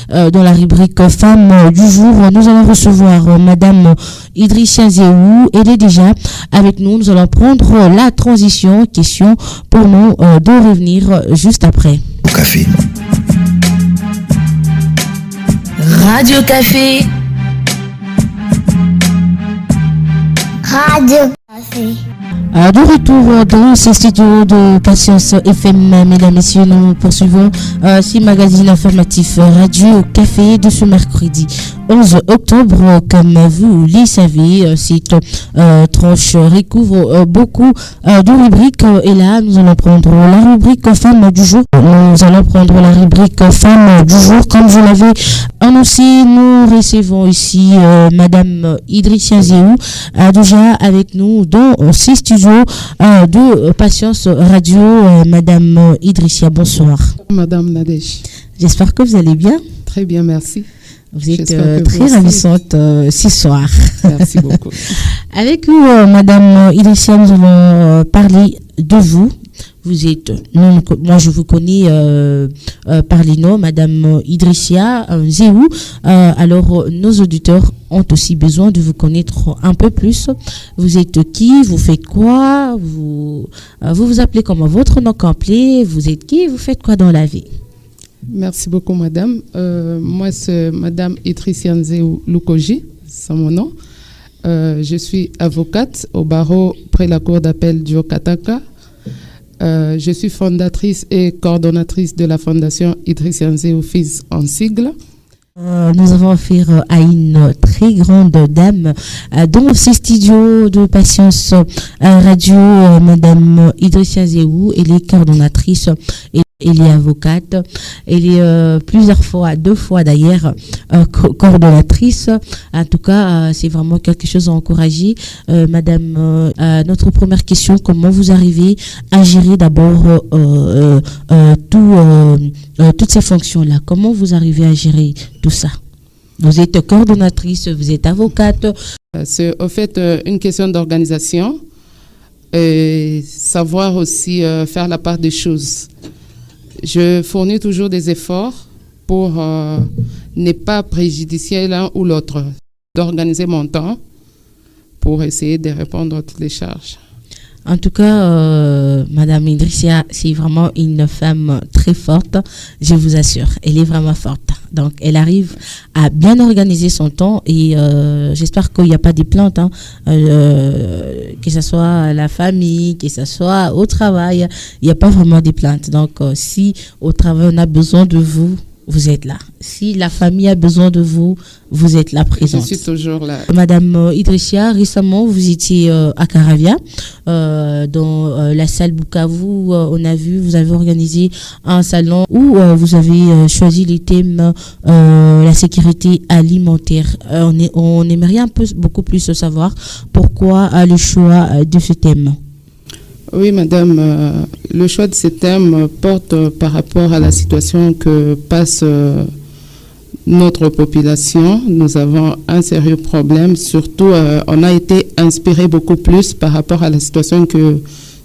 dans la rubrique Femmes du jour, nous allons recevoir Madame Idrissia Zéou. Elle est déjà avec nous. Nous allons prendre la transition. Question pour nous de revenir juste après. Café. Radio Café. Radio Café. De retour dans ces studios de Patience FM, mesdames, messieurs, nous poursuivons ces magazines informatifs Radio Café de ce mercredi 11 octobre. Comme vous le savez, cette tranche recouvre beaucoup de rubriques. Et là, nous allons prendre la rubrique Femmes du jour. Nous allons prendre la rubrique Femmes du jour. Comme je l'avais annoncé, nous recevons ici Madame Idrissia Zéou, déjà avec nous dans ces studios de Patience Radio. Madame Idrissia, bonsoir. Madame Nadège. J'espère que vous allez bien. Très bien, merci. Vous êtes très ravissante ce soir. Merci beaucoup. Avec vous, Madame Idrissia, nous allons parler de vous. Vous êtes, moi je vous connais par les noms, Madame Idrissia Zéou. Alors, nos auditeurs ont aussi besoin de vous connaître un peu plus. Vous êtes qui? Vous faites quoi? Vous appelez comment? Votre nom complet? Vous êtes qui? Vous faites quoi dans la vie? Merci beaucoup, madame. Moi, c'est Madame Idrissia Zéou Lukoji, c'est mon nom. Je suis avocate au barreau près la cour d'appel du Haut-Katanga. Je suis fondatrice et coordonnatrice de la fondation Idrissia Zéou Fils en sigle. Nous avons affaire à une très grande dame dans ces studios de Patience Radio, Madame Idrissia Zéou. Elle est coordonnatrice. Elle est avocate, elle est plusieurs fois, 2 fois d'ailleurs, coordonnatrice. En tout cas, c'est vraiment quelque chose à encourager. Madame, notre première question, comment vous arrivez à gérer d'abord toutes ces fonctions-là? Comment vous arrivez à gérer tout ça? Vous êtes coordonnatrice, vous êtes avocate. C'est au fait une question d'organisation et savoir aussi faire la part des choses. Je fournis toujours des efforts pour ne pas préjudicier l'un ou l'autre, d'organiser mon temps pour essayer de répondre à toutes les charges. En tout cas, Madame Idrissia, c'est vraiment une femme très forte, je vous assure. Elle est vraiment forte. Donc, elle arrive à bien organiser son temps et j'espère qu'il n'y a pas des plaintes, hein, que ce soit à la famille, que ce soit au travail, il n'y a pas vraiment des plaintes. Donc, si au travail on a besoin de vous, vous êtes là. Si la famille a besoin de vous, vous êtes là présente. Je suis toujours là. Madame Idrissia, récemment, vous étiez à Caravia, dans la salle Bukavu. On a vu, vous avez organisé un salon où vous avez choisi les thèmes la sécurité alimentaire. On aimerait beaucoup plus savoir pourquoi le choix de ce thème. Oui, madame, le choix de ce thème porte par rapport à la situation que passe notre population. Nous avons un sérieux problème. Surtout, on a été inspiré beaucoup plus par rapport à la situation que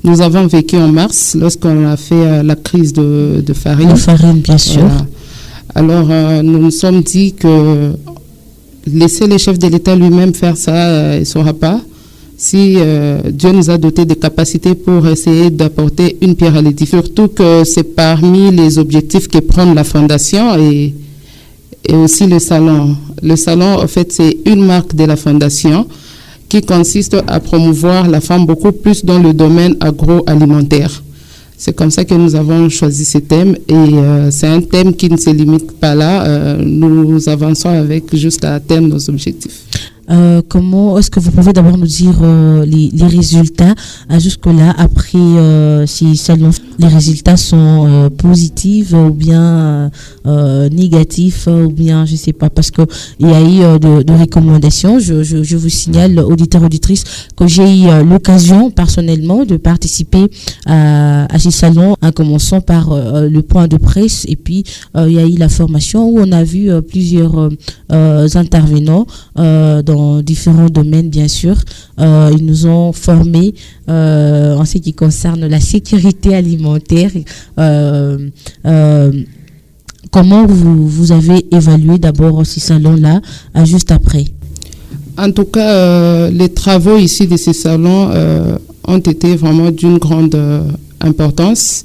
nous avons vécue en mars, lorsqu'on a fait la crise de farine. De farine, bien sûr. Alors, nous nous sommes dit que laisser le chef de l'État lui-même faire ça, il ne saura pas. Si Dieu nous a doté de capacités pour essayer d'apporter une pierre à l'édifice, surtout que c'est parmi les objectifs que prend la fondation et aussi le salon. Le salon, en fait, c'est une marque de la fondation qui consiste à promouvoir la femme beaucoup plus dans le domaine agroalimentaire. C'est comme ça que nous avons choisi ce thème et c'est un thème qui ne se limite pas là. Nous avançons avec jusqu'à atteindre nos objectifs. Comment est-ce que vous pouvez d'abord nous dire les résultats jusque-là, après si seulement les résultats sont positifs ou bien négatifs ou bien je sais pas, parce que il y a eu de recommandations. Je vous signale, auditeurs, auditrices, que j'ai eu l'occasion personnellement de participer à ces salons, en commençant par le point de presse, et puis il y a eu la formation où on a vu plusieurs intervenants dans différents domaines, bien sûr. Ils nous ont formés en ce qui concerne la sécurité alimentaire, Comment vous avez évalué d'abord ces salons-là juste après? En tout cas, les travaux ici de ces salons ont été vraiment d'une grande importance.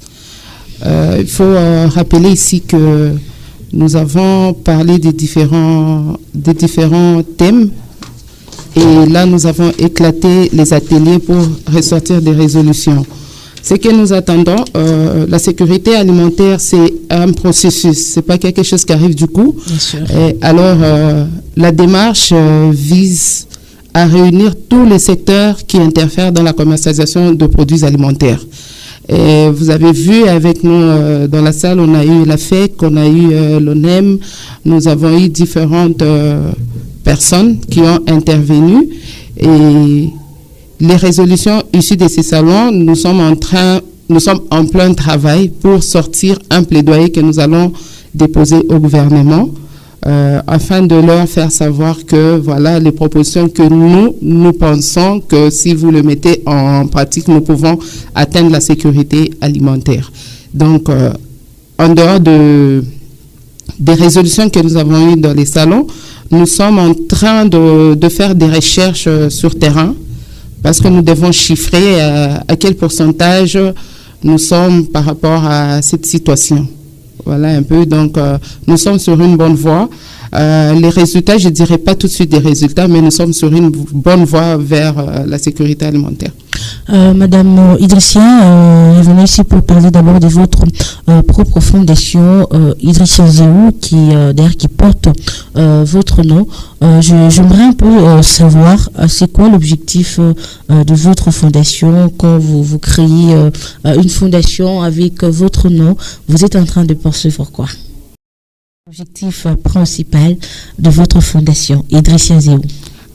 Il faut rappeler ici que nous avons parlé des différents thèmes et là, nous avons éclaté les ateliers pour ressortir des résolutions. Ce que nous attendons, la sécurité alimentaire, c'est un processus, c'est pas quelque chose qui arrive du coup. Bien sûr. Alors, la démarche vise à réunir tous les secteurs qui interfèrent dans la commercialisation de produits alimentaires. Et vous avez vu avec nous dans la salle, on a eu la FEC, on a eu l'ONEM, nous avons eu différentes personnes qui ont intervenu et les résolutions issues de ces salons, nous sommes en plein travail pour sortir un plaidoyer que nous allons déposer au gouvernement afin de leur faire savoir que voilà les propositions que nous pensons que si vous le mettez en pratique, nous pouvons atteindre la sécurité alimentaire. Donc, en dehors des résolutions que nous avons eues dans les salons, nous sommes en train de faire des recherches sur terrain parce que nous devons chiffrer à quel pourcentage nous sommes par rapport à cette situation. Voilà un peu. Donc, nous sommes sur une bonne voie. Les résultats, je ne dirais pas tout de suite des résultats, mais nous sommes sur une bonne voie vers la sécurité alimentaire. Madame Idrissien, vous venez ici pour parler d'abord de votre propre fondation, Idrissien Zéou, qui porte votre nom. J'aimerais un peu savoir, c'est quoi l'objectif de votre fondation quand vous créez une fondation avec votre nom? Vous êtes en train de poursuivre quoi? L'objectif principal de votre fondation, Idrissien Zéou.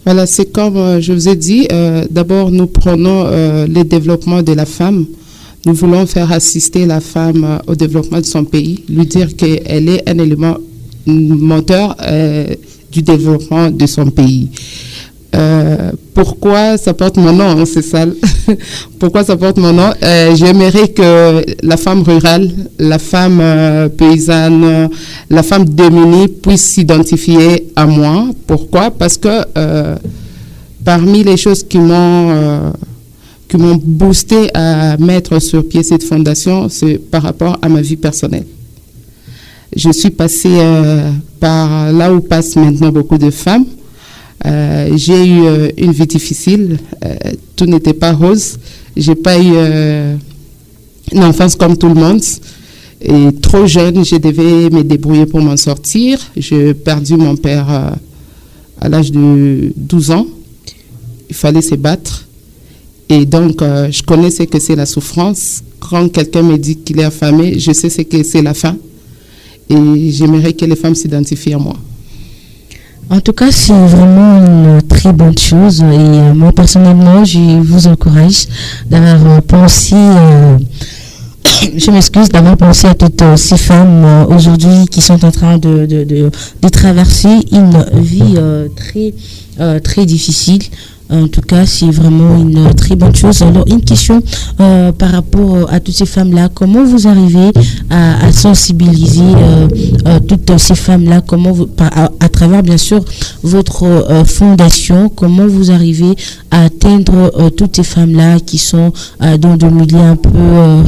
Voilà, c'est comme je vous ai dit, d'abord nous prenons le développement de la femme. Nous voulons faire assister la femme au développement de son pays, lui dire qu'elle est un élément moteur du développement de son pays. Pourquoi ça porte mon nom, hein, c'est ça. Pourquoi ça porte mon nom? J'aimerais que la femme rurale, la femme paysanne, la femme démunie puisse s'identifier à moi. Pourquoi? Parce que parmi les choses qui m'ont boosté à mettre sur pied cette fondation, c'est par rapport à ma vie personnelle. Je suis passée par là où passent maintenant beaucoup de femmes. J'ai eu une vie difficile, tout n'était pas rose. J'ai pas eu une enfance comme tout le monde. Et trop jeune, je devais me débrouiller pour m'en sortir. J'ai perdu mon père à l'âge de 12 ans. Il fallait se battre. Et donc, je connais ce que c'est la souffrance. Quand quelqu'un me dit qu'il est affamé, je sais ce que c'est la faim. Et j'aimerais que les femmes s'identifient à moi. En tout cas, c'est vraiment une très bonne chose et moi personnellement, je vous encourage d'avoir pensé, je m'excuse, d'avoir pensé à toutes ces femmes aujourd'hui qui sont en train de traverser une vie très difficile. En tout cas, c'est vraiment une très bonne chose. Alors, une question par rapport à toutes ces femmes-là. Comment vous arrivez à sensibiliser toutes ces femmes-là? Comment vous, à travers, bien sûr, votre fondation, comment vous arrivez à atteindre toutes ces femmes-là qui sont dans des milieux un peu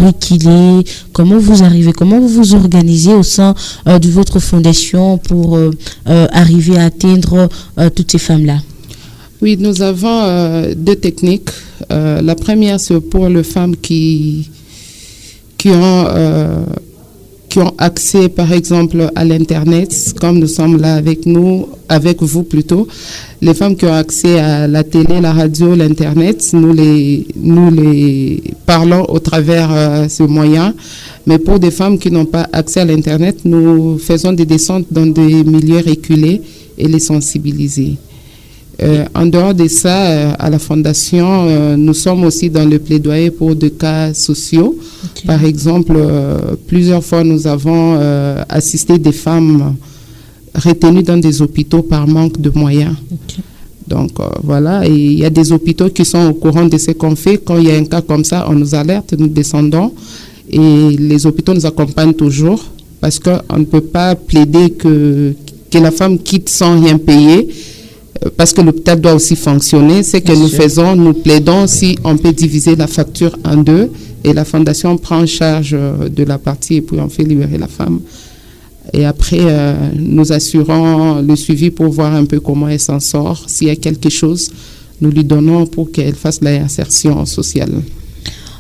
reculés? Comment vous arrivez? Comment vous vous organisez au sein de votre fondation pour arriver à atteindre toutes ces femmes-là? Oui, nous avons deux techniques. La première, c'est pour les femmes qui ont accès, par exemple, à l'Internet, comme nous sommes là avec vous plutôt. Les femmes qui ont accès à la télé, la radio, l'Internet, nous les parlons au travers ce moyen. Mais pour des femmes qui n'ont pas accès à l'Internet, nous faisons des descentes dans des milieux reculés et les sensibiliser. En dehors de ça, à la Fondation, nous sommes aussi dans le plaidoyer pour des cas sociaux. Okay. Par exemple, plusieurs fois, nous avons assisté des femmes retenues dans des hôpitaux par manque de moyens. Okay. Donc, voilà, et il y a des hôpitaux qui sont au courant de ce qu'on fait. Quand il y a un cas comme ça, on nous alerte, nous descendons et les hôpitaux nous accompagnent toujours parce qu'on ne peut pas plaider que la femme quitte sans rien payer, parce que l'hôpital doit aussi fonctionner. Ce que nous faisons, nous plaidons si on peut diviser la facture en deux et la fondation prend en charge de la partie et puis on fait libérer la femme. Et après, nous assurons le suivi pour voir un peu comment elle s'en sort. S'il y a quelque chose, nous lui donnons pour qu'elle fasse l'insertion sociale.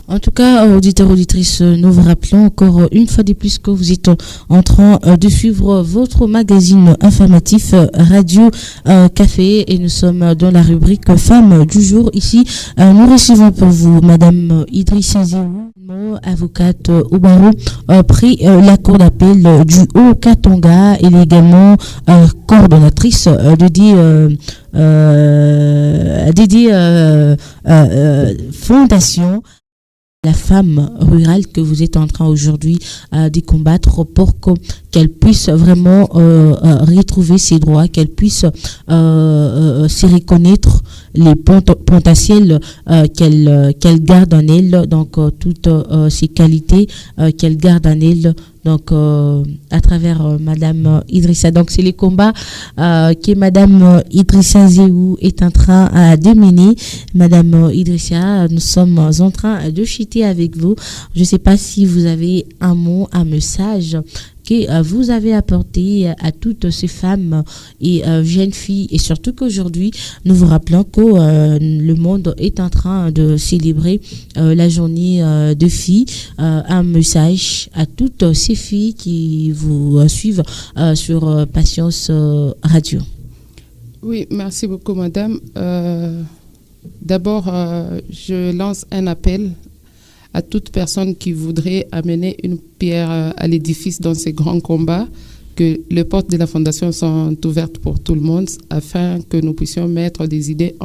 En tout cas, auditeurs, auditrices, nous vous rappelons encore une fois de plus que vous êtes en train de suivre votre magazine informatif Radio Café et nous sommes dans la rubrique Femmes du jour. Ici, nous recevons pour vous Madame Idrissa Zéou, avocate au barreau, pris la cour d'appel du Haut-Katanga. Elle est également coordonnatrice dédiée fondation la femme rurale que vous êtes en train aujourd'hui de combattre pour qu'elle puisse vraiment retrouver ses droits, qu'elle puisse se reconnaître les potentiels qu'elle garde en elle, donc toutes ces qualités qu'elle garde en elle, donc à travers Madame Idrissa. Donc c'est les combats que Madame Idrissa Zéou est en train de mener. Madame Idrissa, nous sommes en train de chiter avec vous. Je ne sais pas si vous avez un mot, un message que vous avez apporté à toutes ces femmes et jeunes filles, et surtout qu'aujourd'hui nous vous rappelons que le monde est en train de célébrer la journée de filles. Un message à toutes ces filles qui vous suivent sur Patience Radio. Oui, merci beaucoup madame. D'abord, je lance un appel à toute personne qui voudrait amener une pierre à l'édifice dans ces grands combats, que les portes de la Fondation sont ouvertes pour tout le monde afin que nous puissions mettre des idées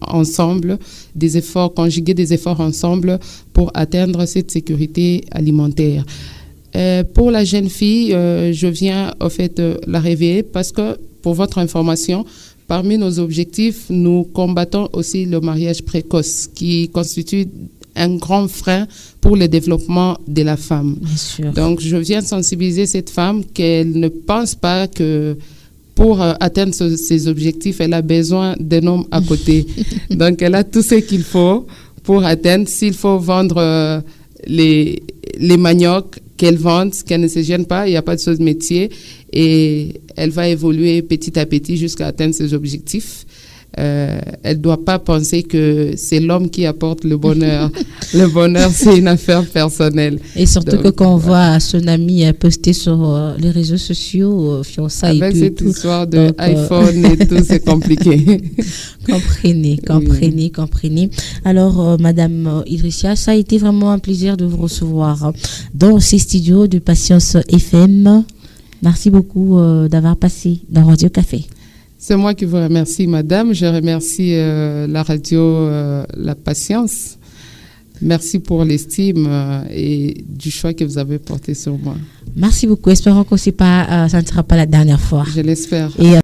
ensemble, des efforts, conjuguer des efforts ensemble pour atteindre cette sécurité alimentaire. Pour la jeune fille, je viens au fait la réveiller parce que, pour votre information, parmi nos objectifs, nous combattons aussi le mariage précoce qui constitue un grand frein pour le développement de la femme. Bien sûr. Donc, je viens sensibiliser cette femme qu'elle ne pense pas que pour atteindre ses objectifs, elle a besoin d'un homme à côté. Donc, elle a tout ce qu'il faut pour atteindre. S'il faut vendre les maniocs, qu'elle vende, qu'elle ne se gêne pas, il n'y a pas de sous-métier et elle va évoluer petit à petit jusqu'à atteindre ses objectifs. Elle ne doit pas penser que c'est l'homme qui apporte le bonheur. Le bonheur, c'est une affaire personnelle. Et surtout donc, que quand on voit son ami poster sur les réseaux sociaux, fiançailles avec et cette tout, histoire de donc, iPhone et tout, c'est compliqué. Comprenez. Alors, Madame Idrissa, ça a été vraiment un plaisir de vous recevoir dans ces studios de Patience FM. Merci beaucoup d'avoir passé dans Radio Café. C'est moi qui vous remercie, madame. Je remercie la radio La Patience. Merci pour l'estime et du choix que vous avez porté sur moi. Merci beaucoup. Espérons que ça ne sera pas la dernière fois. Je l'espère. Et